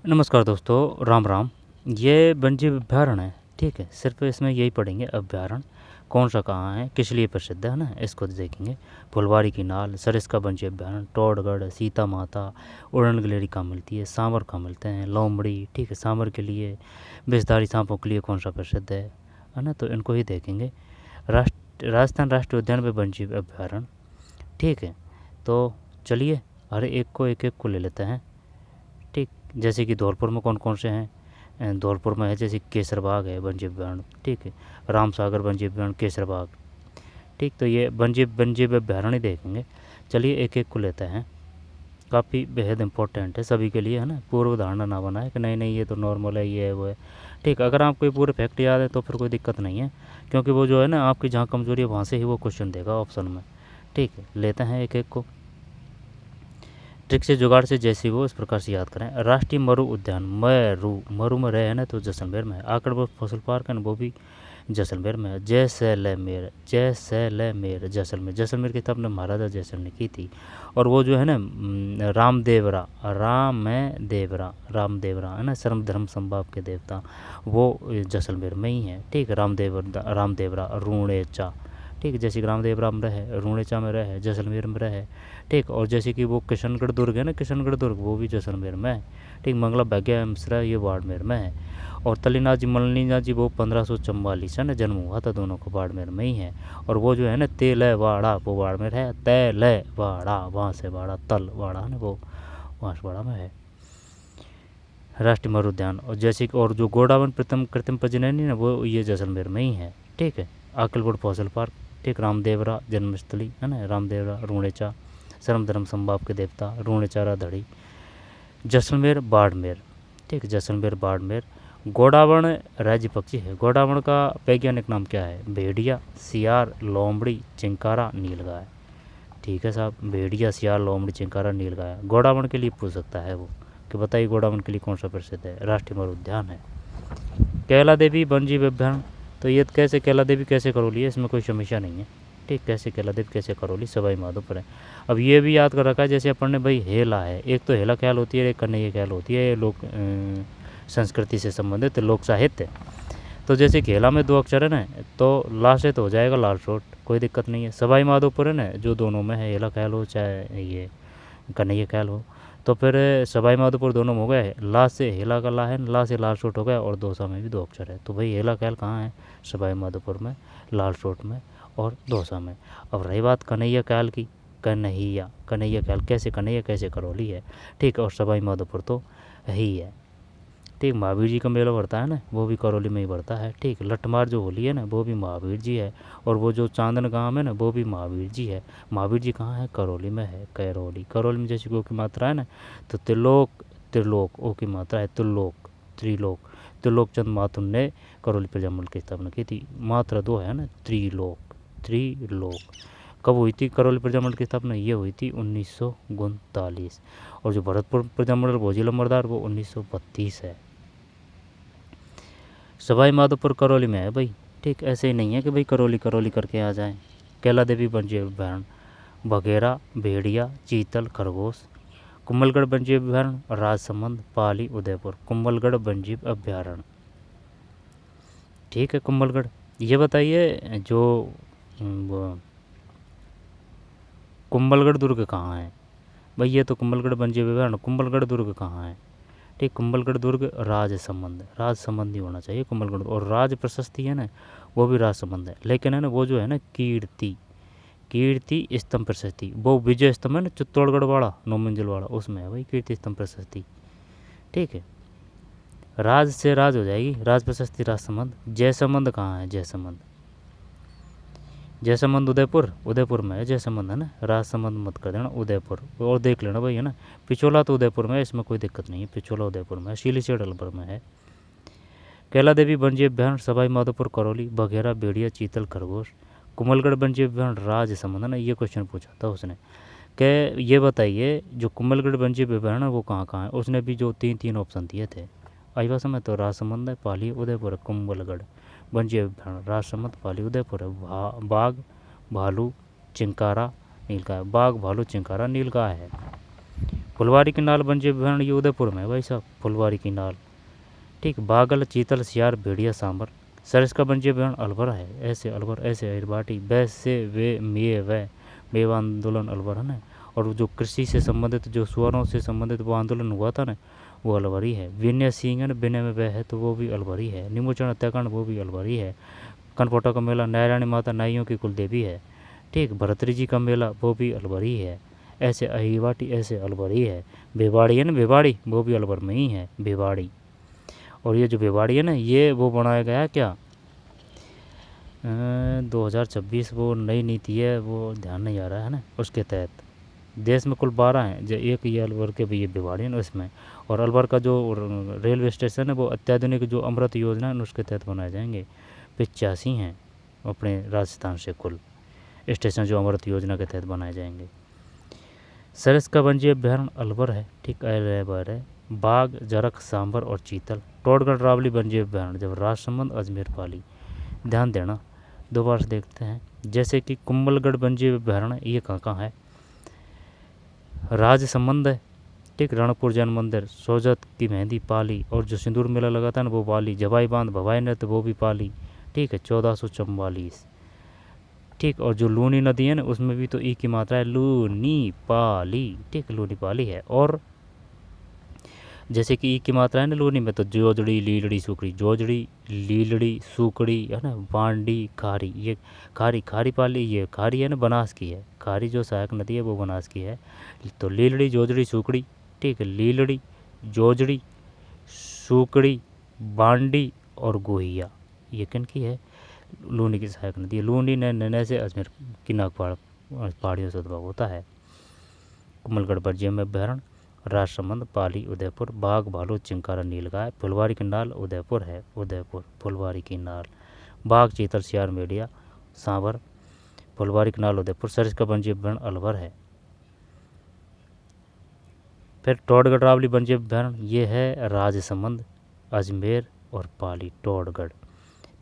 नमस्कार दोस्तों, राम राम। ये वन्यजीव अभ्यारण्य है, ठीक है। सिर्फ इसमें यही पढ़ेंगे, अभ्यारण्य कौन सा कहाँ है, किस लिए प्रसिद्ध है ना, इसको देखेंगे। फुलवारी की नाल, सरिस्का वन्यजीव अभ्यारण्य, टोडगढ़, सीता माता, उड़न गिलहरी कहाँ मिलती है, सांवर कहाँ मिलते हैं, लोमड़ी, ठीक है, सांवर के लिए, विषधारी सांपों के लिए कौन सा प्रसिद्ध है ना, तो इनको ही देखेंगे। राजस्थान राष्ट्रीय उद्यान में वन्यजीव अभ्यारण्य, ठीक है। तो चलिए हर एक को ले लेते हैं, ठीक। जैसे कि धौलपुर में कौन कौन से हैं, धौलपुर में है जैसे केसर बाग है वन्यजीव अभ्यारण्य, ठीक है। रामसागर वन्यजीव अभ्यारण्य, केसर बाग, ठीक। तो ये वन्यजीव अभ्यारण्य देखेंगे। चलिए एक एक को लेते हैं, काफ़ी बेहद इंपॉर्टेंट है सभी के लिए, है ना। पूर्व धारणा ना बनाए कि नहीं नहीं ये तो नॉर्मल है, ये है वो है, ठीक। अगर आपको ये पूरे फैक्ट याद है तो फिर कोई दिक्कत नहीं है, क्योंकि वो जो है ना आपकी जहाँ कमजोरी है वहाँ से ही वो क्वेश्चन देगा ऑप्शन में, ठीक है। लेते हैं एक एक को, ट्रिक से जुगाड़ से जैसी वो इस प्रकार से याद करें। राष्ट्रीय मरु उद्यान, मरु में रहे हैं ना तो जैसलमेर में है। आकड़पुर फसल पार्क है ना वो भी जैसलमेर में है। जैसलमेर जैसलमेर की स्थापना महाराजा जैसलमेर ने की थी। और वो जो है ना रामदेवरा है ना, सर्व धर्म संभाव के देवता, वो जैसलमेर में ही है, ठीक। रामदेवरा रूणेचा, ठीक। जैसे रामदेवरा में रहे, रूणेचा में रहे, जैसलमेर में रहे, ठीक। और जैसे कि वो किशनगढ़ दुर्ग है ना, किशनगढ़ दुर्ग वो भी जैसलमेर में है, ठीक। मंगला भाग्य मिश्रा ये बाड़मेर में है। और तलीनाथ जी मल्लीनाथ जी वो 1544 है ना जन्म हुआ था, दोनों को बाड़मेर में ही है। और वो जो है ना तेलवाड़ा वो बाड़मेर है, तेलवाड़ा वहाँ से वाड़ा, तलवाड़ा है ना वो वहाँ से वाड़ा में है राष्ट्रीय मरु उद्यान। और जैसे कि और जो गोडावन कृत्रिम प्रजनन है ना वो ये जैसलमेर में ही है, ठीक है। आकलकोट फॉसल पार्क, ठीक। रामदेवरा जन्मस्थली है ना, रामदेवरा रूणेचा सर्व धर्म संभाव के देवता, रूणेचारा धड़ी, जैसलमेर बाड़मेर, ठीक। जैसलमेर बाड़मेर। गोडावण राज्य पक्षी है। गोडावण का वैज्ञानिक नाम क्या है? भेड़िया, सियार, लोमड़ी, चिंकारा, नीलगाय, ठीक है साहब। भेड़िया, सियार, लोमड़ी, चिंकारा, नीलगाय। गोडावण के लिए पूछ सकता है वो कि बताइए गोडावण के लिए कौन सा प्रसिद्ध है? राष्ट्रीय मरु उद्यान है। कैला देवी वन्यजीव अभ्यारण्य, तो ये कैसे कैला देवी कैसे करौली है, इसमें कोई समस्या नहीं है, ठीक। कैसे कैला देवी कैसे करौली, सवाई माधोपुर है। अब ये भी याद कर रखा है जैसे अपन ने भाई हेला है, एक तो हेला ख्याल होती है, एक कन्हैया ख्याल होती है, लोक संस्कृति से संबंधित लोक साहित्य। तो जैसे कि हेला में 2 अक्षर है ना तो लास्ट से तो हो जाएगा लाल शोट, कोई दिक्कत नहीं है। सवाई माधोपुर है ना जो दोनों में है, हेला ख्याल हो चाहे ये कन्हैया ख्याल हो, तो फिर सवाई माधोपुर दोनों में हो गए। ला से हेला का ला है, ला से लाल शोट हो गया, और दौसा में भी 2 अक्षर है। तो भाई हेला ख्याल कहाँ है? सवाई माधोपुर में, लाल शोट में और दौसा में। अब रही बात कन्हैया ख्याल की, कन्हैया ख्याल कैसे, कन्हैया कैसे करौली है, ठीक। और सवाई माधोपुर तो ही है, ठीक। महावीर जी का मेला बढ़ता है ना वो भी करौली में ही बढ़ता है, ठीक। लठमार जो होली है ना वो भी महावीर जी है। और वो जो चांदन गांव है ना वो भी महावीर जी है। महावीर जी कहाँ है? करौली में है, करौली में जैसे ओ की मात्रा है ना तो त्रिलोक ओ की मात्रा है त्रिलोक चंद माथुर ने करौली प्रजामंडल की स्थापना की थी। मात्रा 2 है ना, त्रिलोक। कब हुई थी करौली प्रजामंडल की स्थापना? ये हुई थी 1939। और जो भरतपुर प्रजामंडल भोजी लंबरदार वो 1932 है। सवाई माधोपुर करौली में है भाई, ठीक। ऐसे ही नहीं है कि भाई करौली करके आ जाएं। कैला देवी वन्यजीव अभ्यारण्य, बघेरा, भेड़िया, चीतल, खरगोश। कुंभलगढ़ वन्यजीव अभ्यारण्य, राजसमंद, पाली, उदयपुर। कुंभलगढ़ वन्यजीव अभ्यारण्य, ठीक है। कुंभलगढ़, ये बताइए जो कुंभलगढ़ दुर्ग कहाँ है भाई? ये तो कुंभलगढ़ वन्यजीव अभ्यारण्य, कुंभलगढ़ दुर्ग कहाँ है, ठीक। कुंभलगढ़ दुर्ग राजसमंद ही होना चाहिए कुंभलगढ़। और राज प्रशस्ति है ना वो भी राजसमंद है, लेकिन है ना वो जो है ना कीर्ति स्तंभ प्रशस्ति वो विजय स्तंभ है ना चित्तौड़गढ़ वाला 9 मंजिल वाला, उसमें है भाई कीर्ति स्तंभ प्रशस्ति, ठीक है। राज से राज हो जाएगी, राज प्रशस्ति राजसमंद। जयसमंद कहाँ है? जयसमंद उदयपुर में है जयसमंद, है ना। राजसमंद मत कर देना, उदयपुर। और देख लेना भाई, है ना। पिछोला तो उदयपुर में है, इसमें कोई दिक्कत नहीं है, पिछोला उदयपुर में है, सीलीसेठ अलवर में है। कैला देवी वन्यजीव अभ्यारण्य, सवाई माधोपुर करौली, बघेरा, भेड़िया, चीतल, खरगोश। कुंभलगढ़ वन्यजीव अभ्यारण्य राजसमंद, है ना। ये क्वेश्चन पूछा था उसने कि ये बताइए जो कुंभलगढ़ वन्यजीव अभ्यारण्य वो कहाँ है। उसने भी जो 3 ऑप्शन दिए थे आई बात समझ, तो राजसमंद है, पाली, उदयपुर है। कुंभलगढ़ वन्यजीव अभ्यारण्य राजसमंद, पाली, उदयपुर है। बाघ, भालू, चिंकारा, नीलगाय। बाघ, भालू, चिंकारा, नीलगाय है। फुलवारी की नाल वन्य जीव अभयारण्य ये उदयपुर में है भाई साहब, फुलवारी की नाल। ठीक, बागल, चीतल, सियार, भेड़िया, सांबर। सरिस्का वन्य जीव अभयारण्य अलवर है, ऐसे अलवर, ऐसे अरबाटी, वैसे वे मिये वह मेव आंदोलन अलवर है ना। और जो कृषि से संबंधित, जो सुअरों से संबंधित वो आंदोलन हुआ था ना, वो अलवरी है। विनय सिंह है ना, विनय में वह है तो वो भी अलवरी है। निमोचन हत्याकांड वो भी अलवरी है। कनपोटा का मेला, नारायणी माता नाइयों की कुलदेवी है। ठीक, भरतरी जी का मेला वो भी अलवरी है। ऐसे अहिवाटी, ऐसे अलवरी है। भिवाड़ी है ना, भिवाड़ी वो भी अलवर में ही है, भिवाड़ी। और ये जो भिवाड़ी है ना, ये वो बनाया गया है क्या 2026 वो नई नीति है, वो ध्यान नहीं आ रहा है ना, उसके तहत देश में कुल 12 हैं, जो एक ये अलवर के भी ये भिवाड़ी है ना उसमें। और अलवर का जो रेलवे स्टेशन है वो अत्याधुनिक जो अमृत योजना है उसके तहत बनाए जाएंगे। 85 हैं अपने राजस्थान से कुल स्टेशन जो अमृत योजना के तहत बनाए जाएंगे। सरिस्का वन्य जीव अभयारण्य अलवर है। ठीक, अलवर है। बाघ, जरख, सांबर और चीतल। टोडगढ़ रावली वन्य जीव अभयारण्य जब राजसमंद, अजमेर, पाली। ध्यान देना, दोबारा से देखते हैं। जैसे कि कुंभलगढ़ वन्य जीव अभयारण्य ये कहाँ है, राजसमंद है। ठीक, रणपुर जैन मंदिर, सोजत की मेहंदी, पाली। और जो सिंदूर मेला लगा था ना वो पाली। जवाई बांध, भवाई नृत्य वो भी पाली। ठीक है, 1444। ठीक, और जो लूनी नदी है ना उसमें भी तो ई की मात्रा है, लूनी पाली। ठीक, लूनी पाली है। और जैसे कि ई की मात्रा है ना लूनी में, तो जोजड़ी, लीलड़ी, सूकड़ी। जोजड़ी, लीलड़ी, सूकड़ी है ना, बांडी, खारी। ये खारी, खारी पाली, ये खारी है ना बनास की है। खारी जो सहायक नदी है वो बनास की है। तो लीलड़ी, जोजड़ी, सूकड़ी। ठीक है, लीलड़ी, जोजड़ी, सूकड़ी, बांडी और गोहिया ये किन की है, लूनी की सहायक नदी है। लूनी नैने से अजमेर की नागपाड़ पहाड़ियों से उद्भव होता है। कुंभलगढ़ वन्य में अभयारण्य, राजसमंद, पाली, उदयपुर। बाघ, भालू, चिंकारा, नीलगाय। फुलवारी की नाल उदयपुर है, उदयपुर, फुलवारी की नाल। बाघ, चीतल, सियार, मेडिया, सांबर। फुलवारी की नाल उदयपुर। सरिस्का वन्य जीव अभयारण्य अलवर है। फिर टोडगढ़ रावली वन्य जीव अभयारण्य ये है राजसमंद, अजमेर और पाली, टोडगढ़।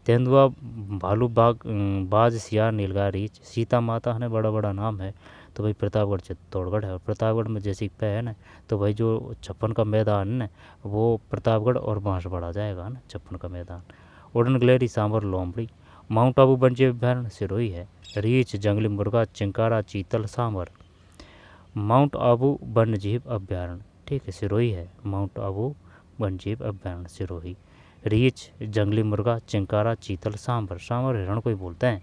तेंदुआ, भालू, बाज, सियार, नीलगाय, रीछ। सीता माता है बड़ा बड़ा नाम है तो भाई प्रतापगढ़, चित्तौड़गढ़ है। और प्रतापगढ़ में जैसे पे है ना, तो भाई जो 56 का मैदान है ना वो प्रतापगढ़ और बांसवाड़ा जाएगा ना, 56 का मैदान। उड़न गलेरी, सांबर, लोमड़ी। माउंट आबू वन्य जीव अभयारण्य सिरोही है। रीछ, जंगली मुर्गा, चिंकारा, चीतल, सांबर। माउंट आबू वन्य जीव अभयारण्य ठीक है सिरोही है। माउंट आबू वन्य जीव अभयारण्य सिरोही। रीछ, जंगली मुर्गा, चिंकारा, चीतल, सांबर। सांबर हिरण को ही बोलते हैं।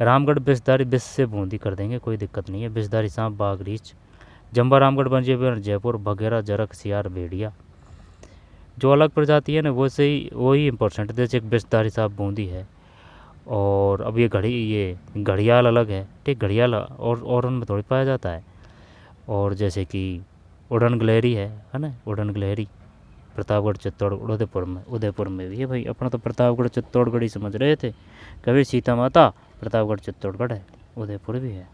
रामगढ़ विषधारी, विष से बूंदी कर देंगे, कोई दिक्कत नहीं है। विषधारी सांप, बाघ, रीछ। जंबा रामगढ़ वन्य जीव अभयारण्य जयपुर, बघेरा, जरख, सियार, भेड़िया। जो अलग प्रजाति है ना वही इम्पोर्टेंट, जैसे एक विषधारी सांप बूंदी है। और अब ये घड़ियाल अलग है ठीक, घड़ियाल और उनमें थोड़ी पाया जाता है। और जैसे कि उड़न गिलहरी है ना, उड़न गिलहरी प्रतापगढ़, चित्तौड़गढ़, उदयपुर में भी है भाई। अपना तो प्रतापगढ़ चित्तौड़गढ़ ही समझ रहे थे, कभी सीता माता प्रतापगढ़ चित्तौड़गढ़ है, उदयपुर भी है।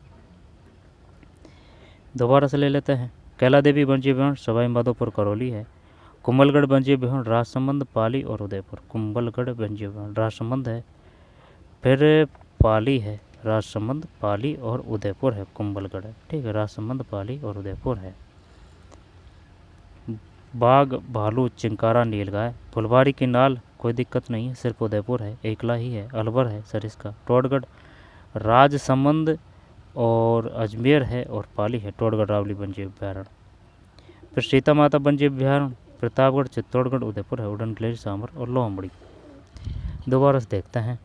दोबारा से ले लेते हैं। कैला देवी वन्य जीव अभयारण्य सवाई माधोपुर, करौली है। कुंभलगढ़ वन्य जीव अभयारण्य राजसमंद, पाली और उदयपुर। कुंभलगढ़ वन्य जीव अभयारण्य राजसमंद है, फिर पाली है, राजसमंद, पाली और उदयपुर है। कुंभलगढ़ है ठीक है, राजसमंद, पाली और उदयपुर है। बाघ, भालू, चिंकारा, नीलगाय। फुलवारी की नाल कोई दिक्कत नहीं है, सिर्फ उदयपुर है, एकला ही है। अलवर है सरिस्का। टोडगढ़, राजसमंद और अजमेर है और पाली है। टोडगढ़ रावली वन्य जीव अभयारण्य। फिर सीता माता वन्य जीव अभयारण्य प्रतापगढ़, चित्तौड़गढ़, उदयपुर है। उड़न गिलहरी, सांबर और लोमड़ी। दोबारा से देखते हैं।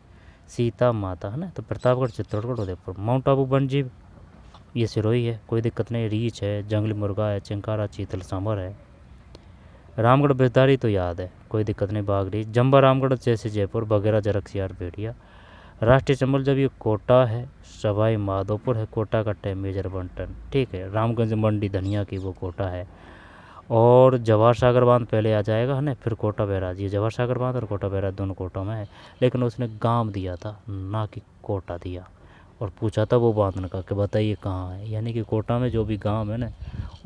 सीता माता है ना, तो प्रतापगढ़, चित्तौड़गढ़, उदयपुर। माउंट आबू वन्य जीव ये सिरोही है, कोई दिक्कत नहीं। रीछ है, जंगली मुर्गा है, चिंकारा, चीतल, सांबर है। रामगढ़ विषधारी तो याद है, कोई दिक्कत नहीं। बाघ, रीछ। जंबा रामगढ़ जैसे जयपुर, बघेरा, जरख, सियार, भेड़िया। राष्ट्रीय चंबल जब ये कोटा है, सवाई माधोपुर है, कोटा का टै मेजर बंटन ठीक है। रामगंज मंडी धनिया की वो कोटा है। और जवाहर सागर बांध पहले आ जाएगा है ना, फिर कोटा बैराज। ये जवाहर सागर बांध और कोटा बैराज दोनों कोटों में है, लेकिन उसने गांव दिया था ना कि कोटा दिया। और पूछा था वो बांधने का कि बताइए कहाँ है, यानी कि कोटा में जो भी गांव है ना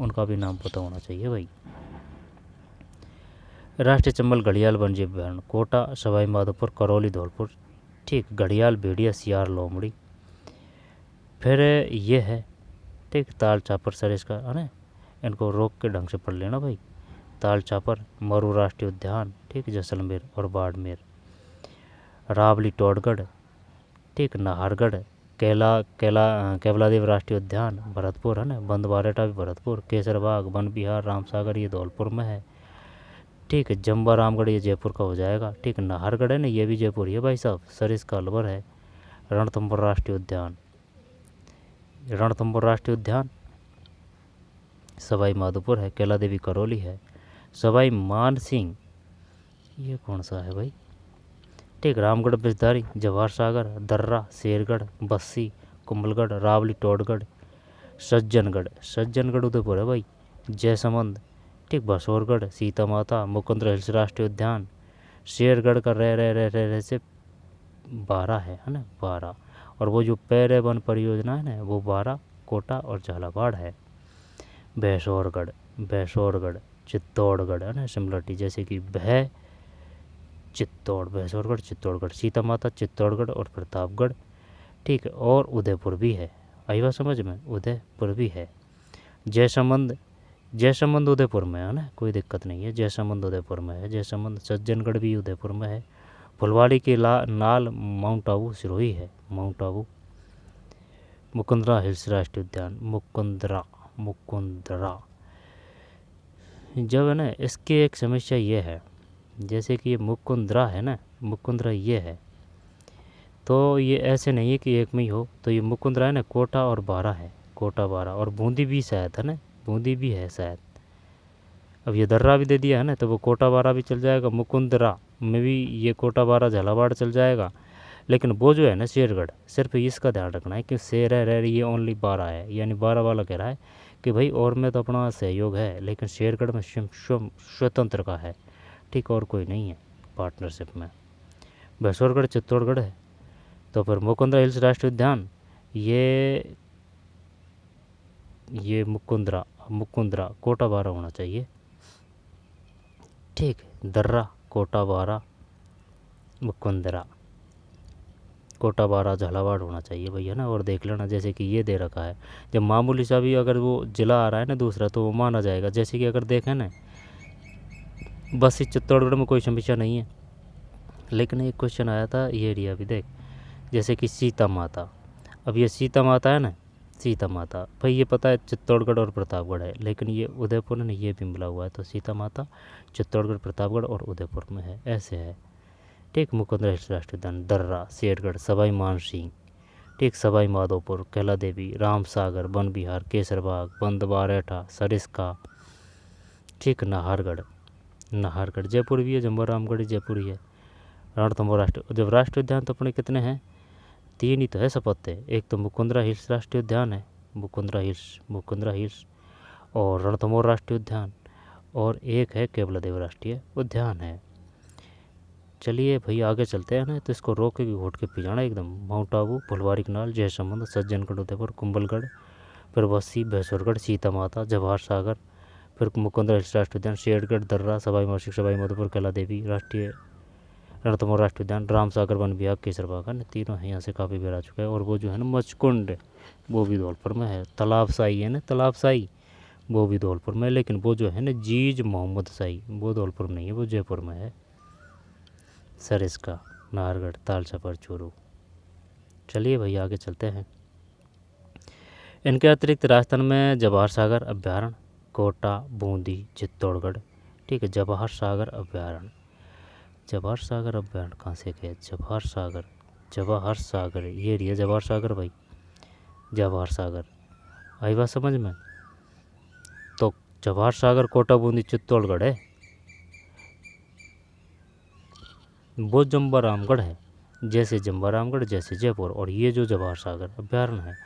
उनका भी नाम पता होना चाहिए भाई। राष्ट्रीय चंबल घड़ियाल वन्य जीव अभयारण्य कोटा, सवाई माधोपुर, करौली, धौलपुर ठीक। घड़ियाल, भेड़िया, सियार, लोमड़ी। फिर ये है ठीक, ताल, चापर, सरिस्का है ना, इनको रोक के ढंग से पढ़ लेना भाई। ताल चापर, मरू राष्ट्रीय उद्यान, ठीक, जैसलमेर और बाड़मेर। रावली टोडगढ़, ठीक, नाहरगढ़, केवलादेव राष्ट्रीय उद्यान भरतपुर है ना, बंदवारेटा भी भरतपुर, केसरबाग वन विहार रामसागर ये धौलपुर में है, ठीक है। जम्बा रामगढ़ ये जयपुर का हो जाएगा, ठीक। नाहरगढ़ है ना, ये भी जयपुर ही है भाई साहब, सरिस्का अलवर है। रणथंभौर राष्ट्रीय उद्यान, रणथंभौर राष्ट्रीय उद्यान सवाई माधोपुर है। कैला देवी करौली है। सवाई मानसिंह ये कौन सा है भाई, ठीक। रामगढ़ बिजधारी, जवाहर सागर, दर्रा, शेरगढ़, बस्सी, कुंभलगढ़, रावली टोडगढ़, सज्जनगढ़ उदयपुर है भाई। जयसमंद, ठीक, बसोरगढ़, सीता माता, मुकुंदरा हिल्स राष्ट्रीय उद्यान। शेरगढ़ का रह से 12 है ना, 12। और वो जो पैरे वन परियोजना है ना वो 12 कोटा और झालावाड़ है। भैंसौरगढ़, चित्तौड़गढ़ है ना, सिमलटी, जैसे कि भैंसौरगढ़, चित्तौड़गढ़, सीता माता, चित्तौड़गढ़ और प्रतापगढ़, ठीक है। और उदयपुर भी है, आई बात समझ में, उदयपुर भी है। जयसमंद उदयपुर में है ना, कोई दिक्कत नहीं है, जयसमंद उदयपुर में है। जयसमंद, सज्जनगढ़ भी उदयपुर में है। फुलवाड़ी के नाल माउंट आबू सिरोही है, माउंट आबू। मुकुंदरा हिल्स राष्ट्रीय उद्यान, मुकुंदरा जब है ना, इसकी एक समस्या ये है, जैसे कि ये मुकुंदरा है ना, मुकुंदरा ये है, तो ये ऐसे नहीं है कि एक में ही हो, तो ये मुकुंदरा है ना, कोटा और 12 है, कोटा 12 और बूंदी भी शायद है ना, बूंदी भी है शायद। अब ये दर्रा भी दे दिया है ना, तो वो कोटा 12 भी चल जाएगा, मुकुंदरा में भी ये कोटा 12 झालावाड़ चल जाएगा। लेकिन वो जो है ना शेरगढ़, सिर्फ इसका ध्यान रखना है कि शेर है ये ओनली 12 है, यानी 12 वाला कह रहा है कि भाई और में तो अपना सहयोग है, लेकिन शेरगढ़ में स्वतंत्र का है, ठीक, और कोई नहीं है पार्टनरशिप में। भैंसौरगढ़ चित्तौड़गढ़ है। तो फिर मुकुंदरा हिल्स राष्ट्रीय उद्यान ये मुकुंदरा कोटा 12 होना चाहिए, ठीक। दर्रा कोटा 12, मुकुंदरा कोटा 12 झालावाड़ होना चाहिए भैया ना। और देख लेना, जैसे कि ये दे रखा है, जब मामूली सा भी अगर वो जिला आ रहा है ना दूसरा, तो वो माना जाएगा। जैसे कि अगर देखें ना, बस इस चित्तौड़गढ़ में कोई समस्या नहीं है, लेकिन एक क्वेश्चन आया था ये एरिया भी देख, जैसे कि सीता माता। अब ये सीता माता है ना, सीता माता भाई ये पता है चित्तौड़गढ़ और प्रतापगढ़ है, लेकिन ये उदयपुर ने ये भी मिला हुआ है, तो सीता माता चित्तौड़गढ़, प्रतापगढ़ और उदयपुर में है, ऐसे है, ठीक। मुकुंदरा हिल्स राष्ट्रीय उद्यान, दर्रा, शेरगढ़, सवाई मानसिंह, ठीक, सवाई माधोपुर, कैला देवी, रामसागर वन विहार, केसरबाग, बंदवारेठा, सरिस्का, ठीक। नाहरगढ़ जयपुर भी है, जम्बो रामगढ़ जयपुर ही है। रणथंभौर राष्ट्रीय, जब राष्ट्रीय उद्यान तो अपने कितने हैं, 3 ही तो है सपत्ते। एक तो मुकुंदरा हिल्स राष्ट्रीय उद्यान है, मुकुंदरा हिल्स और रणथंभौर राष्ट्रीय उद्यान, और एक है केवलादेव राष्ट्रीय उद्यान है। चलिए भाई आगे चलते हैं ना, तो इसको रोक के घोट के पी जाना एकदम। माउंट आबू, फुलवारी कनाल, जयसमंद, सज्जनगढ़ उदयपुर, कुंभलगढ़, फिर बस्सी, भैंसौरगढ़, सीता माता, जवाहर सागर, फिर मुकुंदरा हिल्स राष्ट्रीय उद्यान, शेरगढ़, दर्रा, सवाई माधोपुर, कैला देवी राष्ट्रीय, रणथंभौर राष्ट्रीय उद्यान, रामसागर वन विहार, केसरबाग है, तीनों है। यहाँ से काफ़ी बेर आ चुका है। और वो जो है ना मचकुंड, वो भी धौलपुर में है। तालाबशाही है ना, तालाबशाही वो भी धौलपुर में है, लेकिन वो जो है ना जीज मोहम्मद शाही वो धौलपुर में नहीं है, वो जयपुर में है। सरिस्का, नाहरगढ़, तालछपर, चूरू। चलिए भाई आगे चलते हैं। इनके अतिरिक्त राजस्थान में जवाहर सागर अभ्यारण्य, कोटा, बूंदी, चित्तौड़गढ़, ठीक है। जवाहर सागर अभ्यारण्य कहाँ से गए, जवाहर सागर ये एरिया, जवाहर सागर भाई, जवाहर सागर आई बात समझ में। तो जवाहर सागर, कोटा, बूंदी, चित्तौड़गढ़ है, वो जम्बा रामगढ़ है, जैसे जम्बा रामगढ़ जैसे जयपुर। और ये जो जवाहर सागर अभ्यारण्य है,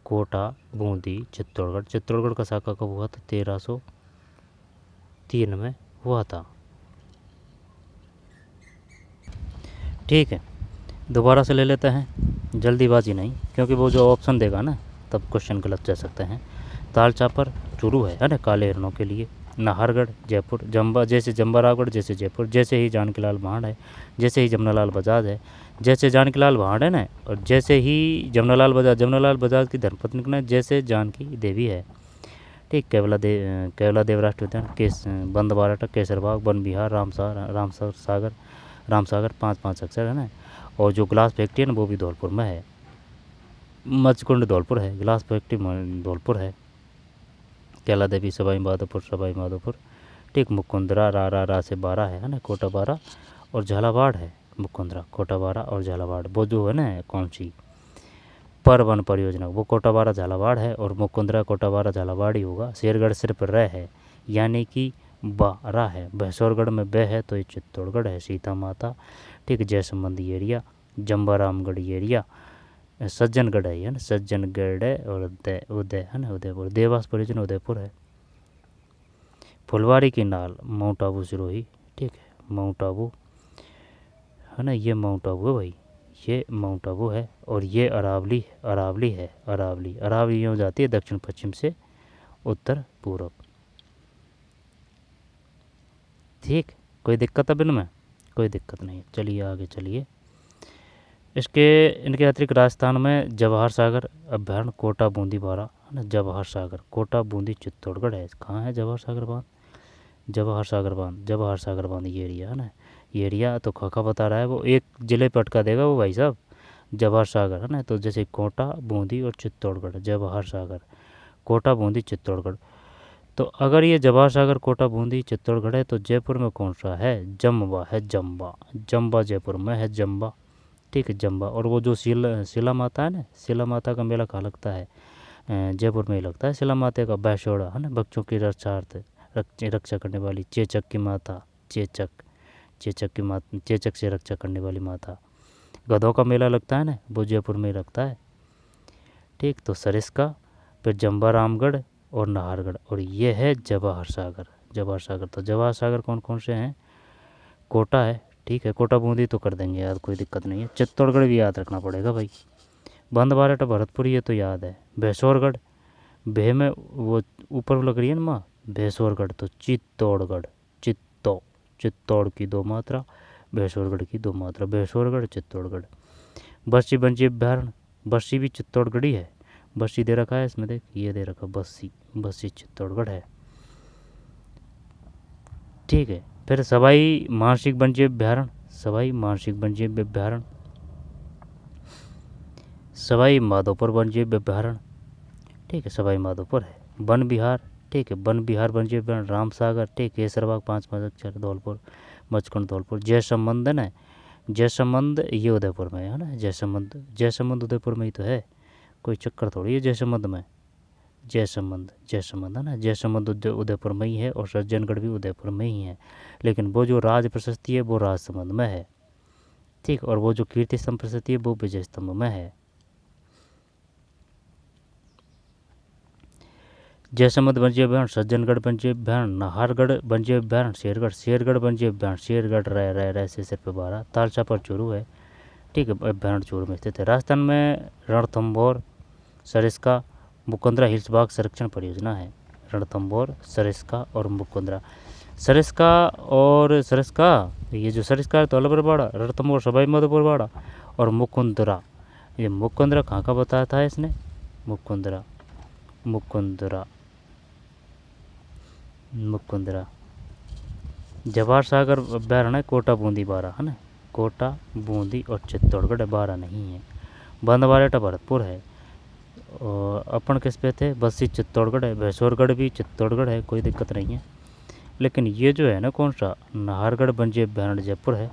कोटा, बूंदी, चित्तौड़गढ़ का शाखा कब हुआ था, 1303 में हुआ था, ठीक है। दोबारा से ले लेते हैं, जल्दीबाजी नहीं, क्योंकि वो जो ऑप्शन देगा ना तब क्वेश्चन गलत जा सकते हैं। ताल चापर चूरू है ना, काले हिरणों के लिए। नाहरगढ़ जयपुर, जैसे जम्बारावगढ़ जैसे जयपुर, जैसे ही जानकीलाल भांड है, जैसे ही जमनालाल बजाज है, जैसे जानकीलाल भांड है ना, और जैसे ही जमनालाल बजाज की धर्मपत्नी का जैसे जानकी देवी है, ठीक। केवला देव राष्ट्रीय उद्यान, बंद बाराटा, केसरबाग, वन विहार, राम सागर 5 अक्षर है ना। और जो ग्लास फैक्ट्री है ना वो भी धौलपुर में है। मचकुंड धौलपुर है, ग्लास फैक्ट्री धौलपुर है। कैला देवी सवाई माधोपुर ठीक। मुकुंदरा रा से 12 है ना, कोटा 12 और झालावाड़ है। मुकुंदरा कोटा 12 और झालावाड़ वो जो है ना कौन सी पर वन परियोजना वो कोटा 12 झालावाड़ है और मुकुंदरा कोटा 12 झालावाड़ ही होगा। शेरगढ़ सिर्फ रह है यानी कि 12 है। भैंसौरगढ़ में बह है तो ये चित्तौड़गढ़ है। सीता माता ठीक। जयसंबंधी एरिया, जम्बा रामगढ़ एरिया, सज्जनगढ़ है ना, सज्जनगढ़ है और उदय है ना, उदयपुर। देवास परियोजना उदयपुर है। फुलवारी की नाल माउंट आबू सिरोही ठीक है। माउंट आबू है ना, ये माउंट आबू है भाई, ये माउंट आबू है। और ये अरावली है। अरावली यूँ जाती है दक्षिण पश्चिम से उत्तर पूर्व। ठीक। कोई दिक्कत है इनमें? कोई दिक्कत नहीं। चलिए आगे चलिए। इनके अतिरिक्त राजस्थान में जवाहर सागर अभ्यारण्य, कोटा बूंदी बारा है ना। जवाहर सागर कोटा बूंदी चित्तौड़गढ़ है। कहाँ है जवाहर सागर बांध? जवाहर सागर बांध ये एरिया है ना। ये एरिया तो खाका बता रहा है, वो एक ज़िले पे अटका देगा वो भाई साहब। जवाहर सागर है ना, तो जैसे कोटा बूंदी और चित्तौड़गढ़, जवाहर सागर कोटा बूंदी चित्तौड़गढ़। तो अगर ये जवाहर सागर कोटा बूंदी चित्तौड़गढ़ है तो जयपुर में कौन सा है? जम्बा है। जम्बा जयपुर में है, जम्बा ठीक है। जम्बा। और वो जो शिला माता है ना, शिला माता का मेला कहाँ लगता है? जयपुर में ही लगता है। शिला माता का बैशोड़ा है ना, बच्चों की रक्षा करने वाली चेचक की माता, चेचक से रक्षा करने वाली माता। गधों का मेला लगता है ना, वो जयपुर में ही लगता है ठीक। तो सरिस्का, फिर जम्बा रामगढ़ और नाहरगढ़, और ये है जवाहर सागर। तो जवाहर सागर कौन कौन से हैं? कोटा है ठीक है। कोटा बूंदी तो कर देंगे याद, कोई दिक्कत नहीं है। चित्तौड़गढ़ भी याद रखना पड़ेगा भाई। बंद बाराटा भरतपुर ये तो याद है। भैंसौरगढ़, भे में वो ऊपर लग रही है ना माँ, भैंसौरगढ़ तो चित्तौड़गढ़, चित्तौड़ की 2 मात्रा, भैंसौरगढ़ की 2 मात्रा, भैंसौरगढ़ चित्तौड़गढ़। बस्सी वन्य अभ्यारण्य, बस्सी भी चित्तौड़गढ़ ही है। बस्सी दे रखा है इसमें, देख ये दे रखा बस्सी चित्तौड़गढ़ है ठीक है। फिर सवाई मानसिक वन्य अभ्यारण्य, सवाई माधोपुर वन्य अभ्यारण्य ठीक है। सवाई माधोपुर है। वन विहार ठीक है। वन विहार वन्य अभ्यारण्य, राम सागर ठीक। केसरबाग 5 अक्षर धौलपुर, मचकुंड धौलपुर। जयसंबंध है ना, जयसंबंध ये उदयपुर में है ना। जयसंबंध उदयपुर में ही तो है, कोई चक्कर थोड़ी है जयसंबंध में। जयसंबंध है ना, जयसंबंध उदयपुर में ही है और सज्जनगढ़ भी उदयपुर में ही है। लेकिन वो जो राज प्रशस्ति है वो राजसमंद में है ठीक। और वो जो कीर्ति स्तंभ प्रशस्ति है वो विजय स्तंभ में है। जयसंबंध वन्य अभ्यारण्य, सज्जनगढ़ वन्य अभ्यारण्य, नाहरगढ़ वन्य अभ्यारण्य, शेरगढ़ वन्य अभ्यारण्य, शेरगढ़ रह से सिर्फ 12। तालचा पर चूरू है ठीक है। अभ्यारण्य चूरू में स्थित है। राजस्थान में रणथंभौर, सरिस्का, मुकुंदरा हिल्स बाघ संरक्षण परियोजना है। रणथंभौर, सरिस्का और मुकुंदरा। सरिस्का ये जो सरिस्का है तो अलबरबाड़ा, रणथंभौर सवाई माधोपुर बाड़ा और मुकुंदरा, ये मुकुंदरा कहाँ का बताया था इसने? मुकुंदरा जवाहर सागर अभ्यारण्य कोटा बूंदी 12 है ना। कोटा बूंदी और चित्तौड़गढ़ 12 नहीं है। बंद बाराटा भरतपुर है। और अपन किस पे थे? बस्सी चित्तौड़गढ़ है। भैंसौरगढ़ भी चित्तौड़गढ़ है, कोई दिक्कत नहीं है। लेकिन ये जो है ना कौन सा, नाहरगढ़ वन्य अभ्यारण्य जयपुर है।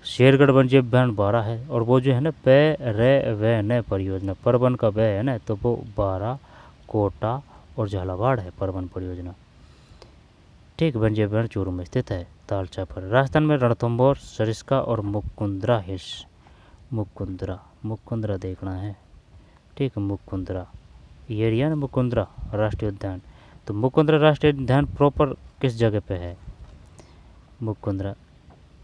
शेरगढ़ वन्य अभ्यारण्य 12 है। और वो जो है ना न परियोजना, परवन का है ना, तो वो 12 कोटा और झालावाड़ है परवन परियोजना ठीक। वन्य अभ्यारण्य चूरू में स्थित है, तालचा पर। राजस्थान में रणथंभौर, सरिस्का और मुकुंदरा हिल्स। मुकुंदरा देखना है ठीक। मुकुंदरा ये एरिया ना, मुकुंदरा राष्ट्रीय उद्यान। तो मुकुंदरा राष्ट्रीय उद्यान प्रॉपर किस जगह पे है? मुकुंदरा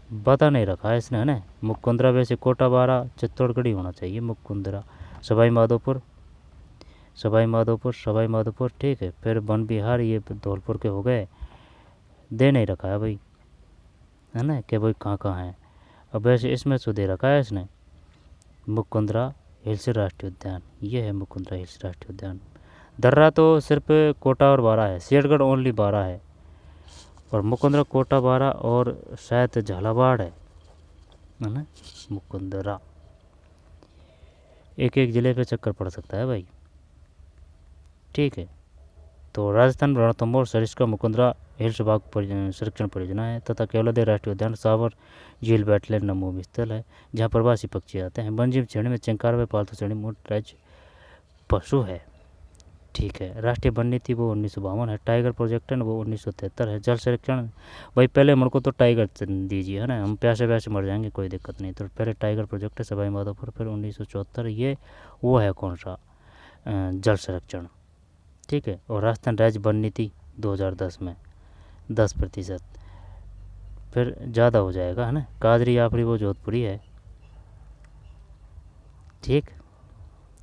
बता नहीं रखा है इसने है ना। मुकुंदरा वैसे कोटा 12 चित्तौड़गढ़ ही होना चाहिए। मुकुंदरा सवाई माधोपुर ठीक है। फिर वन विहार ये धौलपुर के हो गए, दे नहीं रखा है भाई है ना कि भाई कहाँ है। अब वैसे इसमें तो दे रखा है इसने मुकुंदरा हिल्स राष्ट्रीय उद्यान, ये है मुकुंदरा हिल्स राष्ट्रीय उद्यान। दर्रा तो सिर्फ कोटा और बारा है, शेरगढ़ ओनली बारा है, और मुकुंदरा कोटा बारा और शायद झालावाड़ है ना। मुकुंदरा एक एक ज़िले पे चक्कर पड़ सकता है भाई, ठीक है। तो राजस्थान रणथंभौर सरिस्का मुकुंदरा हिल्स बाघ संरक्षण परियोजना है तथा केवलादेव राष्ट्रीय उद्यान सावर झील वेटलैंड नमोमी स्थल है जहाँ प्रवासी पक्षी आते हैं। वन्यजीव श्रेणी में चिंकार व पालतू श्रेणी मोट राज्य पशु है, ठीक है। राष्ट्रीय वन नीति वो 1952 है। टाइगर प्रोजेक्ट है वो 1973 है। जल संरक्षण भाई पहले मेरे को तो टाइगर दीजिए है ना, हम प्यासे प्यासे मर जाएंगे, कोई दिक्कत नहीं। तो पहले टाइगर प्रोजेक्ट है सवाई माधोपुर, फिर 1974 ये वो है कौन सा जल संरक्षण, ठीक है। और राजस्थान राज्य वन नीति 2010 में 10%, फिर ज़्यादा हो जाएगा है ना। काजरी आफरी वो जोधपुरी है, ठीक।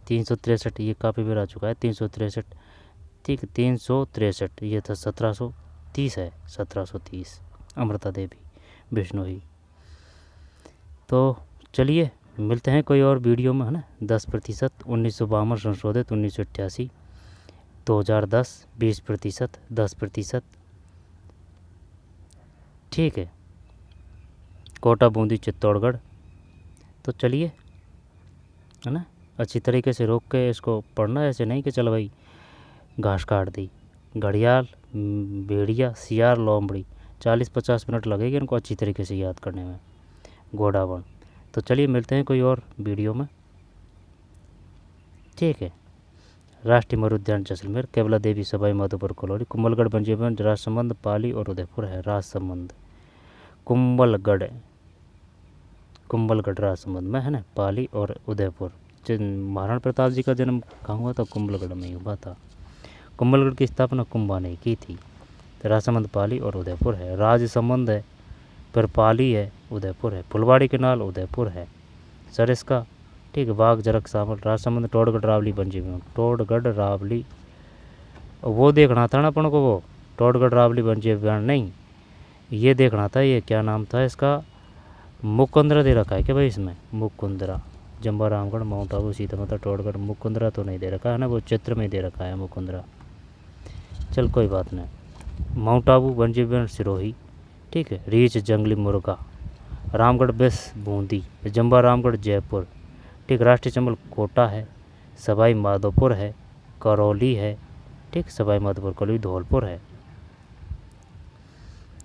363 ये काफ़ी बार आ चुका है, 363, ठीक। 363 ये था 1730 है, 1730 अमृता देवी बिश्नोई। तो चलिए मिलते हैं कोई और वीडियो में है ना। 10%, 1952 संशोधित 1988, 2010 20%, 10%, ठीक है। कोटा बूंदी चित्तौड़गढ़। तो चलिए है ना, अच्छी तरीके से रोक के इसको पढ़ना, ऐसे नहीं कि चल भाई घास काट दी। घड़ियाल, भेड़िया, सियार, लोमड़ी, 40-50 मिनट लगेंगे इनको अच्छी तरीके से याद करने में। घोड़ावण। तो चलिए मिलते हैं कोई और वीडियो में, ठीक है। राष्ट्रीय मरुद्यान जैसलमेर, केवला देवी सवाई माधोपुर कलौरी, कुंभलगढ़ वन्यजीवन राजसमंद, पाली और उदयपुर है। राजसमंद कुंभलगढ़ राजसमंद में है ना, पाली और उदयपुर। महाराणा प्रताप जी का जन्म कहाँ हुआ था? कुंभलगढ़ में ही हुआ था। कुंभलगढ़ की स्थापना कुंभा ने की थी। तो राजसमंद, पाली और उदयपुर है। राजसमंद है, फिर पाली है, उदयपुर है। फुलवाड़ी केनाल उदयपुर है। सरिस्का, ठीक है। बाघ, जरक, सामल, राजसमंद, टोडगढ़, रावली, वन्यजीवन। टोडगढ़, रावली वो देखना था ना अपन को, वो टोडगढ़, रावली, वन्यजीवन नहीं, ये देखना था, ये क्या नाम था इसका, मुकुंदरा दे रखा है क्या भाई इसमें? मुकुंदरा, जम्बा, रामगढ़, माउंट आबू, सीतामाता, टोडगढ़। मुकुंदरा तो नहीं दे रखा है ना, वो चित्र में दे रखा है मुकुंदरा। चल कोई बात नहीं। माउंट आबू वन्यजीवन सिरोही, ठीक है। रीछ जंगली मुर्गा। रामगढ़ बेस बूंदी, जम्बा रामगढ़ जयपुर, ठीक। राष्ट्रीय चंबल कोटा है, सवाई माधोपुर है, करौली है, ठीक। सवाई माधोपुर करौली धौलपुर है।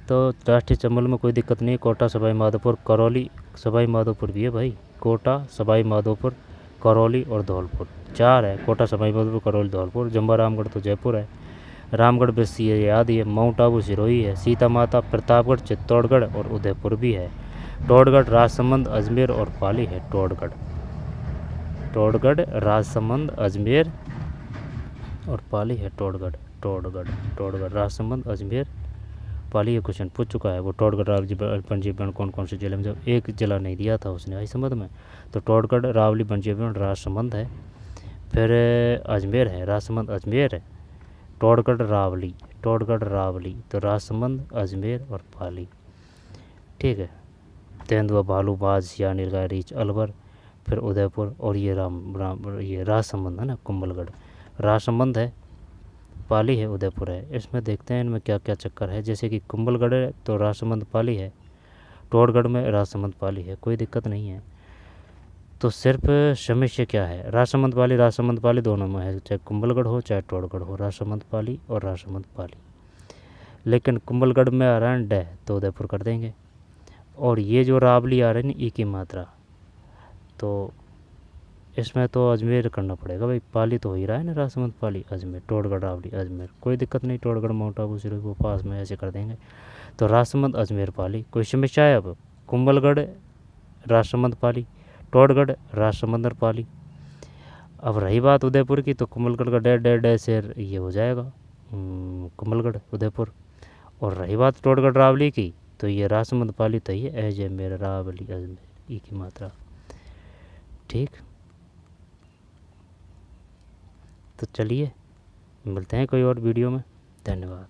तो राष्ट्रीय चंबल में कोई दिक्कत नहीं, कोटा, सवाई माधोपुर, करौली, सवाई माधोपुर भी है भाई। कोटा, सवाई माधोपुर, करौली और धौलपुर 4 है। कोटा, सवाई माधोपुर, करौली, धौलपुर। जम्बा रामगढ़ तो जयपुर है। रामगढ़ बेस ये याद ही है। माउंट आबू सिरोही है। सीता माता, प्रतापगढ़, चित्तौड़गढ़ और उदयपुर भी है। टोडगढ़, राजसमंद, अजमेर और पाली है। टोडगढ़, राजसमंद, अजमेर और पाली है। टोडगढ़, राजसमंद, अजमेर, पाली। ये क्वेश्चन पूछ चुका है वो। टोडगढ़, रावली, वन्यजीवन कौन कौन से जिले में, जब एक जिला नहीं दिया था उसने आई संबंध में। तो टोडगढ़, रावली, वन्यजीवन, राजसमंद है, फिर अजमेर है, राजसमंद, अजमेर है, टोडगढ़, रावली, तो राजसमंद, अजमेर और पाली, ठीक है। तेंदुआ, भालू, बाज, सियार, नीलगाय, रीछ, अलवर, फिर उदयपुर और ये ये राजसमंद है ना, कुंभलगढ़। राजसमंद है, पाली है, उदयपुर है। इसमें देखते हैं इनमें क्या क्या चक्कर है। जैसे कि कुंभलगढ़ है तो राजसमंद, पाली है। टोडगढ़ में राजसमंद, पाली है, कोई दिक्कत नहीं है। तो सिर्फ समस्या क्या है, राजसमंद पाली दोनों में है, चाहे कुंभलगढ़ हो चाहे टोडगढ़ हो, राजसमंद पाली और राजसमंद पाली। लेकिन कुंभलगढ़ में आ रहा है डे तो उदयपुर कर देंगे। और ये जो रावली आ रही है ना, ई की मात्रा, तो इसमें तो अजमेर करना पड़ेगा भाई। पाली तो हो ही रहा है ना, राजसमंद, पाली, अजमेर, टोडगढ़, रावली, अजमेर, कोई दिक्कत नहीं। टोडगढ़, माउंट आबू, सिरोही वो पास में ऐसे कर देंगे। तो राजसमंद, अजमेर, पाली, कोई समस्या है? अब कुंभलगढ़, राजसमंद, पाली, टोडगढ़, राजसमंद और पाली। अब रही बात उदयपुर की, तो कुंभलगढ़ का डे से ये हो जाएगा कुंभलगढ़, उदयपुर। और रही बात टोडगढ़, रावली की, तो ये राजसमंद, पाली, तो ये अजमेर, रावली, अजमेर, ई की मात्रा, ठीक। तो चलिए मिलते हैं कोई और वीडियो में। धन्यवाद।